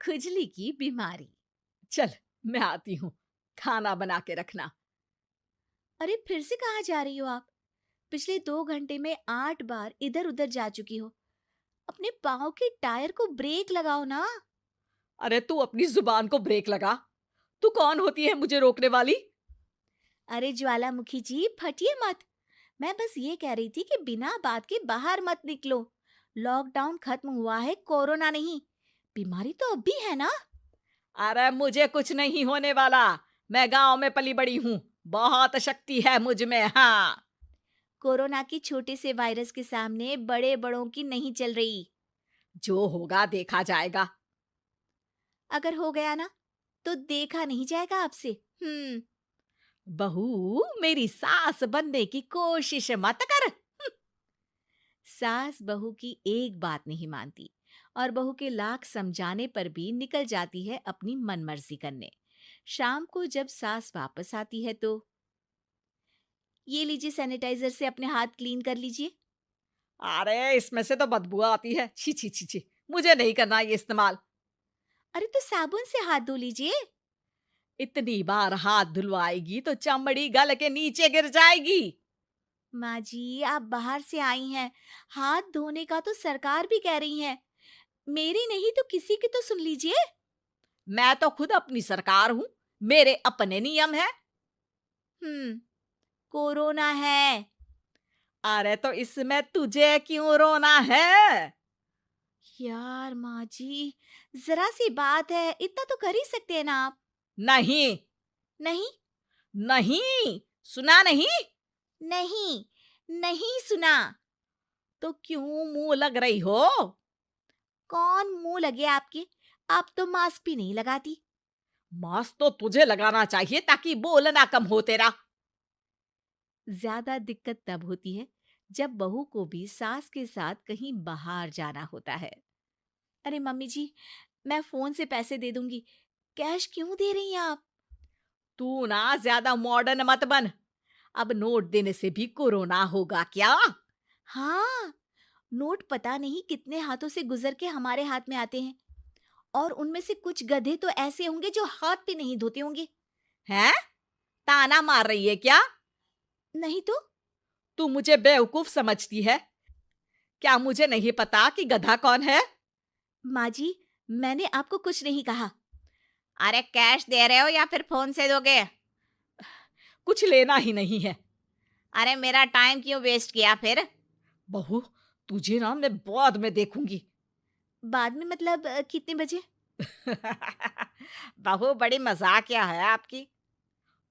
खुजली की बीमारी। चल, मैं आती हूँ, खाना बना के रखना। अरे फिर से कहाँ जा रही हो आप? पिछले 2 घंटे में 8 बार इधर उधर जा चुकी हो। अपने पाँव के टायर को ब्रेक लगाओ ना। अरे तू अपनी जुबान को ब्रेक लगा। तू कौन होती है मुझे रोकने वाली? अरे ज्वालामुखी जी, फटिए मत। मैं बस ये कह रही थी कि बिना बात के बाहर मत निकलो। लॉकडाउन खत्म हुआ है, कोरोना नहीं। बीमारी तो अब भी है ना। अरे मुझे कुछ नहीं होने वाला। मैं गांव में पली बड़ी हूँ। बहुत शक्ति है मुझ में, हाँ। कोरोना की छोटे से वायरस के सामने बड़े बड़ों की नहीं चल रही। जो होगा देखा जाएगा। अगर हो गया ना, तो देखा नहीं जाएगा आपसे। हम्म। बहू, मेरी सास बनने की कोशिश मत कर। सास बहू की एक बात नहीं मानती और बहू के लाख समझाने पर भी निकल जाती है अपनी मनमर्जी करने। शाम को जब सास वापस आती है तो, ये लीजिए सैनिटाइजर से अपने हाथ क्लीन कर लीजिए। अरे इसमें से तो बदबू आती है। छी छी छी छी। मुझे नहीं करना ये इस्तेमाल। अरे तो साबुन से हाथ धो लीजिए। इतनी बार हाथ धुलवाएगी तो चमड़ी गल के नीचे गिर जाएगी। माँ जी, आप बाहर से आई हैं, हाथ धोने का तो सरकार भी कह रही है। मेरी नहीं तो किसी की तो सुन लीजिए। मैं तो खुद अपनी सरकार हूँ। मेरे अपने नियम है। हम्म। कोरोना है। अरे तो इसमें तुझे क्यों रोना है? यार माँ जी, जरा सी बात है, इतना तो कर ही सकते हैं ना आप। नहीं। नहीं। नहीं, सुना नहीं? नहीं। नहीं सुना। तो क्यों मुंह लग रही हो? कौन मुंह लगे आपके? आप तो मास्क भी नहीं लगाती। मास्क तो तुझे लगाना चाहिए ताकि बोलना कम हो तेरा। ज्यादा दिक्कत तब होती है जब बहू को भी सास के साथ कहीं बाहर जाना होता है। अरे मम्मी जी, मैं फोन से पैसे दे दूंगी। कैश क्यों दे रही हैं आप? तू ना ज्यादा मॉडर्न मत बन। अब नोट देने से भी कोरोना होगा क्या? हाँ, नोट पता नहीं कितने हाथों से गुजर के हमारे हाथ में आते हैं, और उनमें से कुछ गधे तो ऐसे होंगे जो हाथ भी नहीं धोते होंगे। हैं? ताना मार रही है क्या? नहीं तो। तू मुझे बेवकूफ समझती है? क्या मुझे नहीं पता कि गधा कौन है? माँ जी, मैंने आपको कुछ नहीं कहा। अरे कैश दे रहे हो या फिर फोन से दोगे? कुछ लेना ही नहीं है। अरे मेरा टाइम क्यों वेस्ट किया फिर? बहू, तुझे ना मैं बाद में देखूंगी। बाद में मतलब कितने बजे? बहू बड़ी मजाकिया है आपकी।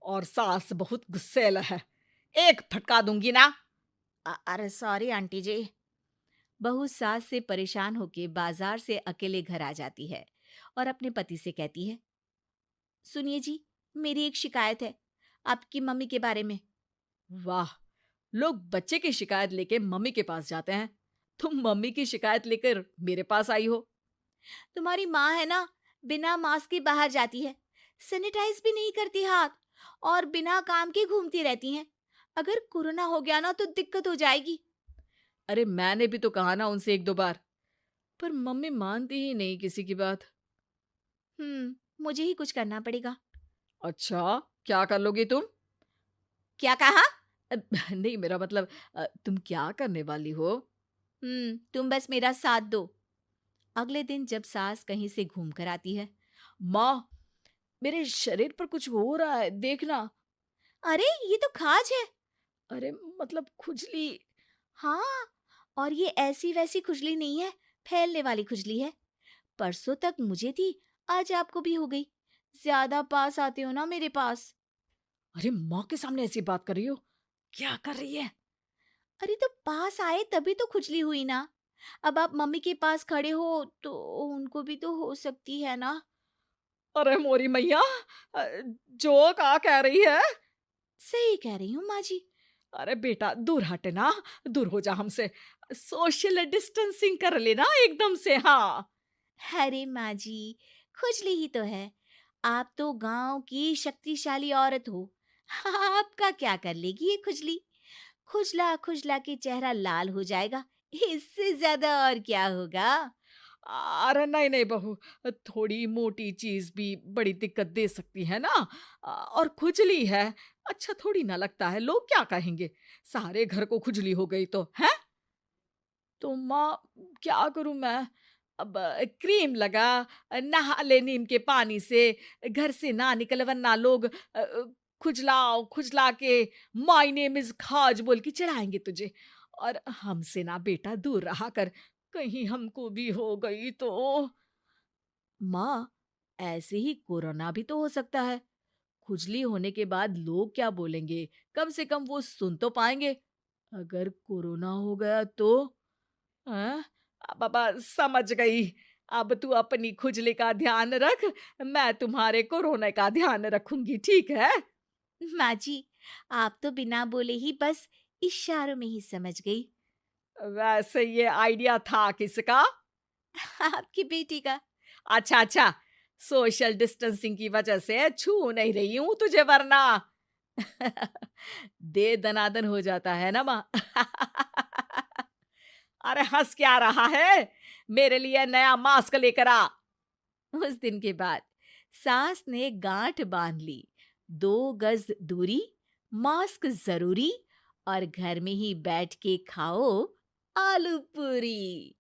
और सास बहुत गुस्सैल है। एक फटका दूंगी ना। अरे सॉरी आंटी जी। बहू सास से परेशान होके बाजार से अकेले घर आ जाती है और अपने पति से कहती है, सुनिए जी, मेरी एक शिकायत है आपकी मम्मी के बारे में। वाह, लोग बच्चे की शिकायत लेके मम्मी के पास जाते हैं। तुम मम्मी की शिकायत लेकर मेरे पास आई हो। तुम्हारी माँ है ना, बिना मास्क के बाहर जाती है, सैनिटाइज भी नहीं करती हाथ, और बिना काम के घूमती रहती हैं। अगर कोरोना हो गया ना तो दिक्कत हो जाएगी। अरे मैंने भी तो कहा ना उनसे एक दो बार, पर मम्मी मानती ही नहीं किसी की बात। मुझे ही कुछ करना पड़ेगा। अच्छा, क्या कर लोगी तुम? क्या कहा? अ, नहीं, मेरा मतलब तुम क्या करने वाली हो? तुम बस मेरा साथ दो। अगले दिन जब सास कहीं से घूम कर आती है, माँ, मेरे शरीर पर कुछ हो रहा है, देखना। अरे ये तो खाज है। अरे मतलब खुजली। हाँ, और ये ऐसी वैसी खुजली नहीं है, फैलने वाली खुजली है। परसों तक मुझे थी, आज आपको भी हो गई। ज्यादा पास आते हो ना मेरे पास। अरे माँ के सामने ऐसी बात कर रही हो? क्या कर रही है? अरे तो पास आए तभी तो खुजली हुई ना। अब आप मम्मी के पास खड़े हो तो उनको भी तो हो सकती है ना। अरे मोरी मैया, अ, जो का कह रही है? सही कह रही हूँ माँ जी। अरे बेटा, दूर हट ना। दूर हो जा हमसे। सोशल डिस्टेंसिंग कर लेना एकदम से, हाँ। अरे माँ जी, खुजली ही तो है। आप तो गांव की शक्तिशाली औरत हो। आपका क्या कर लेगी ये खुजली? खुजला खुजला के चेहरा लाल हो जाएगा। इससे ज्यादा और क्या होगा? अरे नहीं नहीं बहू, थोड़ी मोटी चीज भी बड़ी दिक्कत दे सकती है ना। और खुजली है, अच्छा थोड़ी ना लगता है, लोग क्या कहेंगे, सारे घर को खुजली हो गई तो है। तो माँ, क्या करूं मैं? अब क्रीम लगा, नहा ले नीम के पानी से, घर से ना निकल वरना लोग खुजलाओ खुजला के माय नेम इज खाज बोल के चढ़ाएंगे तुझे। और हमसे ना बेटा दूर रहा कर, कहीं हमको भी हो गई तो। माँ, ऐसे ही कोरोना भी तो हो सकता है। खुजली होने के बाद लोग क्या बोलेंगे, कम से कम वो सुन तो पाएंगे। अगर कोरोना हो गया तो? हाँ, बाबा समझ गई। अब तू अपनी खुजली का ध्यान रख, मैं तुम्हारे कोरोना का ध्यान रखूंगी, ठीक है? माँ जी, आप तो बिना बोले ही बस इशारों में ही समझ गई। वैसे ये आइडिया था किसका? आपकी बेटी का। अच्छा अच्छा, सोशल डिस्टेंसिंग की वजह से छू नहीं रही हूं तुझे वरना। दे दनादन हो जाता है ना माँ। अरे हंस क्या रहा है, मेरे लिए नया मास्क लेकर आ। उस दिन के बाद सास ने गांठ बांध ली। 2 गज दूरी, मास्क जरूरी, और घर में ही बैठ के खाओ आलू पूरी।